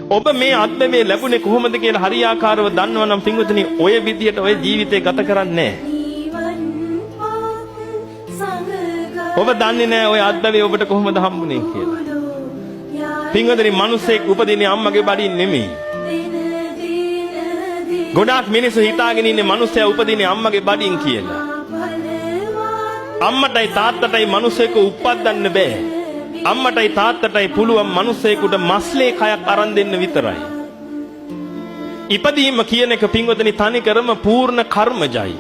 ඔබ මේ අත්දැකීම ලැබුණේ කොහොමද කියලා හරියාකාරව දන්නවනම් පින්වතුනි ඔය විදියට ඔය ජීවිතේ ගත කරන්නේ ඔබ දන්නේ නැහැ ඔය අත්දැකීම ඔබට කොහොමද හම්බුනේ කියලා. පින්වතුනි මිනිස්සෙක් උපදින්නේ අම්මගේ බඩින් නෙමෙයි. ගොඩාක් මිනිස්සු හිතාගෙන ඉන්නේ මිනිස්සයා උපදින්නේ අම්මගේ බඩින් කියලා. අම්මටයි තාත්තටයි මිනිස්සෙකු උප්පද්දන්න බෑ. අම්මටයි තාත්තටයි පුළුවන් මිනිස්සෙකුට මස්ලේ කයක් අරන් දෙන්න විතරයි. ඉපදීම කියන එක පින්වතුනි තනි කරම පූර්ණ කර්මජයි.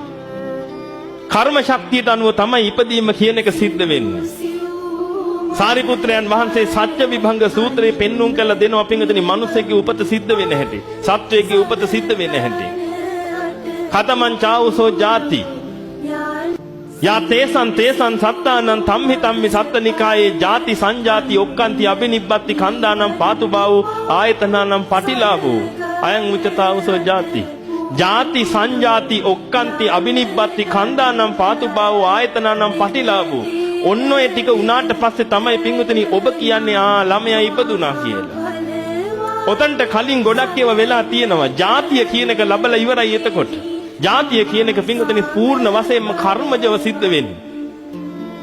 කර්ම ශක්තියට අනුව තමයි ඉපදීම කියන එක සිද්ධ වෙන්නේ. සාරිපුත්‍රයන් වහන්සේ සත්‍ය විභංග සූත්‍රයේ පෙන්눔 කළ දෙනවා පින්වතුනි මිනිස්සෙකුගේ උපත සිද්ධ වෙන හැටි. සත්වයේ උපත සිද්ධ වෙන හැටි. කතමං චාවුසෝ ජාති යා තේසං සත්තානං තම්හි තම්මි සත්තනිකායේ ජාති සංජාති ඔක්칸ති අබිනිබ්බති කන්දානම් පාතුබාවෝ ආයතනානම් පටිලාභෝ අයං උච්චතාවුසෝ ජාති ජාති සංජාති ඔක්칸ති අබිනිබ්බති කන්දානම් පාතුබාවෝ ආයතනානම් පටිලාභෝ ඔන්න ඔය ටික උනාට පස්සේ තමයි පින්වතුනි ඔබ කියන්නේ ළමයා ඉපදුනා කියලා. ඔතනට කලින් ගොඩක් ඒවා වෙලා තියෙනවා. ජාතිය කියන එක ලැබලා ඉවරයි එතකොට. ජාතිය කියන එක පින්වතුනි පූර්ණ වශයෙන්ම කර්මජව සිද්ධ වෙන්නේ.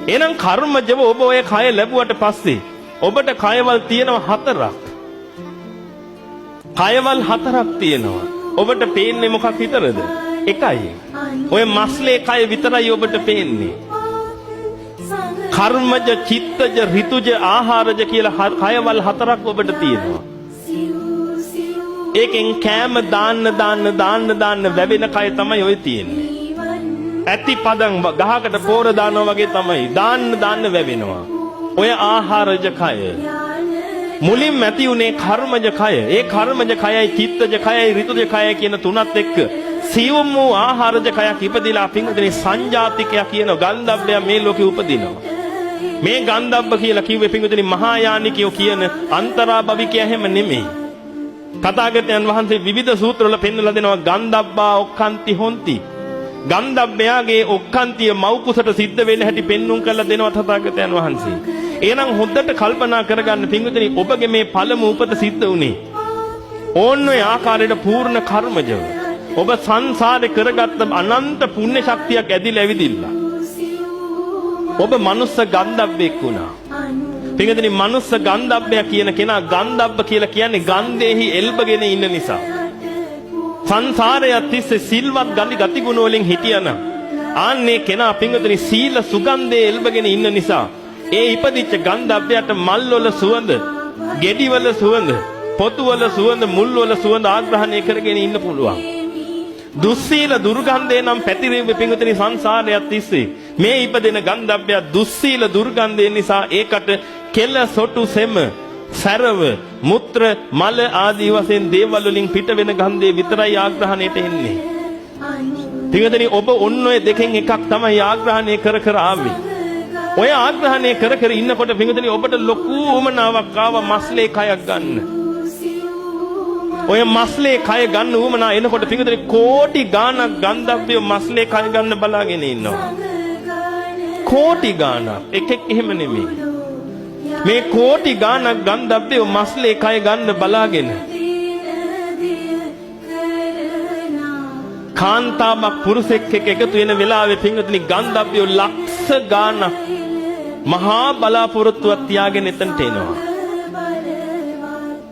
එහෙනම් කර්මජව ඔබ ඔය කය ලැබුවට පස්සේ ඔබට කයවල් තියෙනවා 4ක්. කයවල් 4ක් තියෙනවා. ඔබට පේන්නේ මොකක් විතරද? එකයි. ඔය මස්ලේ කය විතරයි ඔබට පේන්නේ. කර්මජ, චිත්තජ, ඍතුජ, ආහාරජ කියලා කයවල් 4ක් ඔබට තියෙනවා. ඒකෙන් කෑම දාන්න වැවෙන කය තමයි ඔය තියෙන්නේ. ඇති පදන් ගහකට පෝර දානවා වගේ තමයි දාන්න වැවෙනවා. ඔය ආහාරජ කය. මුලින්ම ඇති උනේ කර්මජ කය. ඒ කර්මජ කයයි චිත්තජ කයයි ඍතුජ කයයි කියන තුනත් එක්ක සියුම් වූ ආහාරජ කයක් ඉපදිලා පින්වතුනි සංජාතිකය කියන ගන්ධබ්බය මේ ලෝකෙ උපදිනවා. මේ ගන්ධබ්බ කියලා කිව්වේ පින්වතුනි මහායානිකයෝ කියන අන්තරාභවිකය හැම නෙමෙයි. තථාගතයන් වහන්සේ විවිධ සූත්‍රවල පෙන්වලා දෙනවා ගන්ධබ්බා ඔක්칸ති හොಂತಿ. ගන්ධබ්බයාගේ ඔක්칸තිය මව් කුසට සිද්ධ වෙන්න හැටි පෙන්눔 කරලා දෙනවා තථාගතයන් වහන්සේ. එහෙනම් හොඳට කල්පනා කරගන්න පින්වතුනි ඔබගේ මේ පළමු උපත සිද්ධ වුණේ ඕන්න ඔය ආකාරයට පූර්ණ කර්මජව. ඔබ සංසාරේ කරගත්ත අනන්ත පුණ්‍ය ශක්තියක් ඇදිලා ඇවිදිලා. ඔබ මනුස්ස ගන්ධබ්බෙක් වුණා. පින්වතුනි මනුස්ස ගන්ධබ්බය කියන කෙනා ගන්ධබ්බ කියලා කියන්නේ ගන්ධෙහි එල්බගෙන ඉන්න නිසා. සංසාරයේ තිස්සේ සිල්වත් ගතිගුණ වලින් හිටියනම් ආන්නේ කෙනා පින්වතුනි සීල සුගන්ධයේ එල්බගෙන ඉන්න නිසා ඒ ඉපදිච්ච ගන්ධබ්බයට මල් වල සුවඳ, ගෙඩි වල සුවඳ, පොතු වල සුවඳ, මුල් වල සුවඳ ආග්‍රහණය කරගෙන ඉන්න පුළුවන්. දුස්සීල දුර්ගන්ධේ නම් පැතිරෙන්නේ පින්වතුනි සංසාරයක් තිස්සේ. මේ ඉපදෙන ගන්ධබ්බය දුස්සීල දුර්ගන්ධය නිසා ඒකට කෙල සොටු සෙම සරව මුත්‍ර මල ආදී වශයෙන් දේවල් වලින් පිට වෙන ගන්ධය විතරයි ආග්‍රහණයට එන්නේ. පින්වතුනි ඔබ ඔන්න ඔය දෙකෙන් එකක් තමයි ආග්‍රහණය කර ආවේ. ඔය ආග්‍රහණය කර ඉන්නකොට පින්වතුනි ඔබට ලොකු උමනාවක් ආවා මස්ලේ කයක් ගන්න. ඔය මස්ලේ කය ගන්න උවමනා එනකොට පින්වතුනි කෝටි ගාණක් ගන්ධබ්බය මස්ලේ කය ගන්න බලාගෙන ඉන්නවා. කෝටි ගාණක් එකෙක් එහෙම නෙමෙයි. මේ කෝටි ගාණක් ගන්ධබ්බය මස්ලේ කය ගන්න බලාගෙන කාන්තාවක් පුරුෂෙක් එක්ක එකතු වෙන වෙලාවේ පින්වතුනි ගන්ධබ්බය ලක්ෂ ගාණක් මහා බලාපොරොත්තුවක් තියාගෙන එතනට එනවා.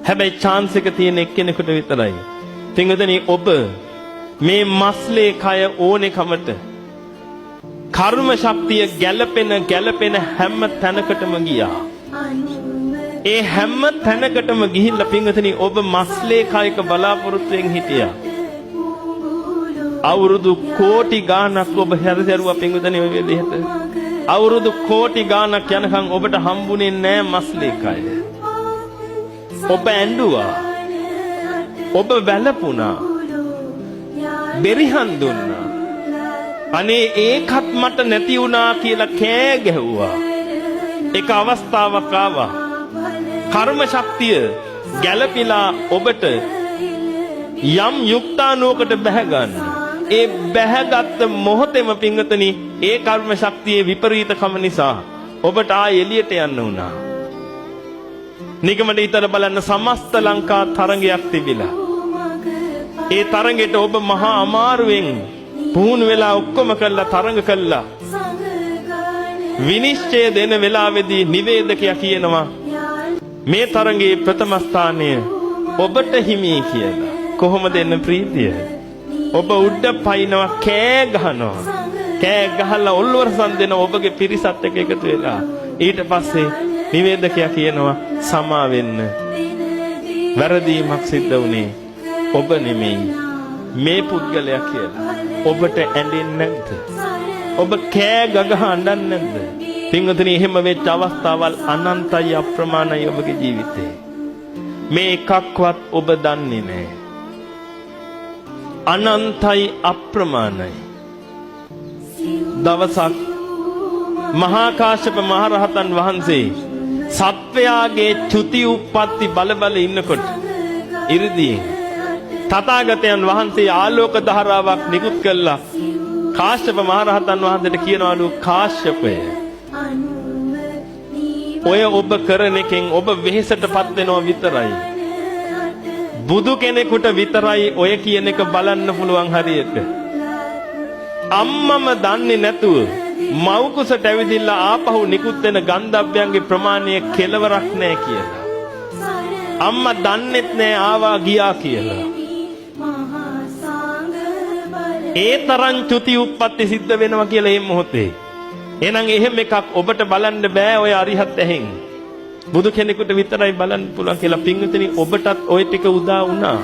හැබැයි chance එක තියෙන එක්කෙනෙකුට විතරයි. පින්වතුනි ඔබ මේ මස්ලේ කය ඕනේ කමට කර්ම ශක්තිය ගැළපෙන හැම තැනකටම ගියා. ඒ හැම තැනකටම ගිහිල්ලා පින්වතුනි ඔබ මස්ලේ කයක බලාපොරොත්තුෙන් හිටියා. අවුරුදු කෝටි ගාණක් ඔබ හැරසරුවා පින්වතුනි ඔය විදිහට. අවුරුදු කෝටි ගාණක් යනකම් ඔබට හම්බුනේ නෑ මස්ලේ කය. ඔබ ඇඬුවා. ඔබ වැළපුණා. බෙරිහන් දුන්නා. අනේ ඒකත් මට නැති වුණා කියලා කෑ ගැහුවා. එක අවස්ථාවක් ආවා. කර්ම ශක්තිය ගැළපිලා ඔබට යම් යුක්තානුවකට බැහැ ගන්න. ඒ බැහැගත් මොහොතේම පින්වතුනි ඒ කර්ම ශක්තියේ විපරීතකම නිසා ඔබට ආ එළියට යන්න වුණා. නිගමන ඉතල බලන්න සමස්ත ලංකා තරඟයක් තිබිලා. ඒ තරඟෙට ඔබ මහා අමාරුවෙන් පුහුණු වෙලා ඔක්කොම කළා තරඟ කළා. විනිශ්චය දෙන වෙලාවේදී නිවේදකයා කියනවා මේ තරඟයේ ප්‍රථම ස්ථානය ඔබට හිමි කියලා. කොහොමද එන්න ප්‍රීතිය? ඔබ උඩ පයින්නවා කෑ ගහනවා. කෑ ගහලා ඔල්වරසන් දෙන ඔබගේ පිරිසත් එක්ක එකතු වෙලා. ඊට පස්සේ නිවේදකයා කියනවා සමා වෙන්න. වැරදීමක් සිද්ධ වුණේ ඔබ නෙමෙයි මේ පුද්ගලයා කියලා. ඔබට ඇඬෙන්නේ නැද්ද? ඔබ කෑ ගගහ අඬන්නේ නැද්ද? පින්වතුනි එහෙම වෙච්ච අවස්ථාවල් අනන්තයි අප්‍රමාණයි ඔබගේ ජීවිතේ. මේ එකක්වත් ඔබ දන්නේ නැහැ. අනන්තයි අප්‍රමාණයි. දවසක් මහා කාශ්‍යප මහරහතන් වහන්සේ සත්වයාගේ චුති උප්පත්ති බල ඉන්නකොට ඉරිදීන් තථාගතයන් වහන්සේ ආලෝක ධාරාවක් නිකුත් කළා. කාශ්‍යප මහරහතන් වහන්සේට කියනවලු කාශ්‍යපය ඔය ඔබ කරන එකෙන් ඔබ වෙහෙසටපත් වෙනවා විතරයි. බුදු කෙනෙකුට විතරයි ඔය කියන එක බලන්න පුළුවන් හරියට. අම්මම දන්නේ නැතුව මව් කුසට ඇවිදින්න ආපහු නිකුත් වෙන ගන්ධබ්බයන්ගේ ප්‍රමාණය කෙලවරක් නැහැ කියලා. අම්මා දන්නෙත් නැහැ ආවා ගියා කියලා. ඒ තරම් චුති උප්පත්ති සිද්ධ වෙනවා කියලා මේ මොහොතේ. එහෙනම් එහෙම එකක් ඔබට බලන්න බෑ ඔය අරිහත් ඇහෙන්. බුදු කෙනෙකුට විතරයි බලන්න පුළුවන් කියලා. පින්විතනි ඔබටත් ওই ටික උදා වුණා.